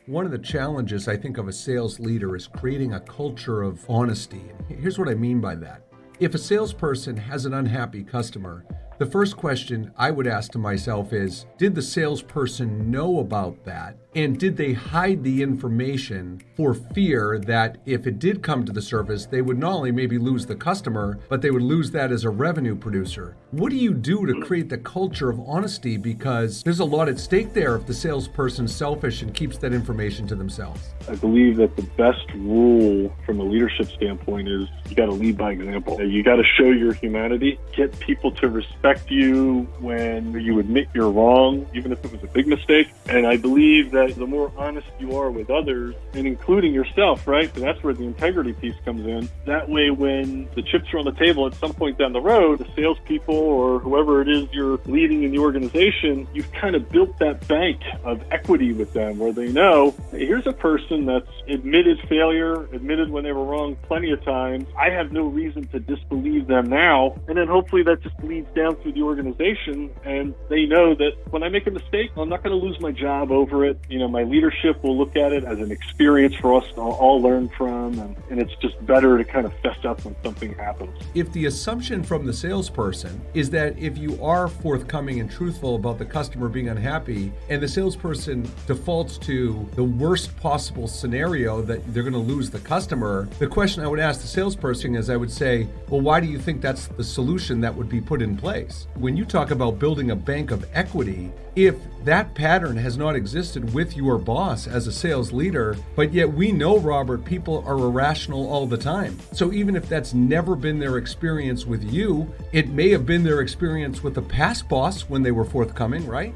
One of the challenges I think of a sales leader is creating a culture of honesty. Here's what I mean by that. If a salesperson has an unhappy customer, the first question I would ask to myself is, did the salesperson know about that? And did they hide the information for fear that if it did come to the surface, they would not only maybe lose the customer, but they would lose that as a revenue producer? What do you do to create the culture of honesty? Because there's a lot at stake there if the salesperson's selfish and keeps that information to themselves. I believe that the best rule from a leadership standpoint is you got to lead by example. You got to show your humanity, get people to respect you when you admit you're wrong, even if it was a big mistake. And I believe that the more honest you are with others, and including yourself, right? So that's where the integrity piece comes in. That way, when the chips are on the table at some point down the road, the salespeople or whoever it is you're leading in the organization, you've kind of built that bank of equity with them where they know, hey, here's a person that's admitted failure, admitted when they were wrong plenty of times. I have no reason to disbelieve them now. And then hopefully that just leads down through the organization, and they know that when I make a mistake, I'm not going to lose my job over it. My leadership will look at it as an experience for us to all learn from, and it's just better to kind of fess up when something happens. If the assumption from the salesperson is that if you are forthcoming and truthful about the customer being unhappy, and the salesperson defaults to the worst possible scenario that they're going to lose the customer, the question I would ask the salesperson is, I would say, well, why do you think that's the solution that would be put in place? When you talk about building a bank of equity, if that pattern has not existed with your boss as a sales leader, but yet we know, Robert, people are irrational all the time. So even if that's never been their experience with you, it may have been their experience with the past boss when they were forthcoming, right?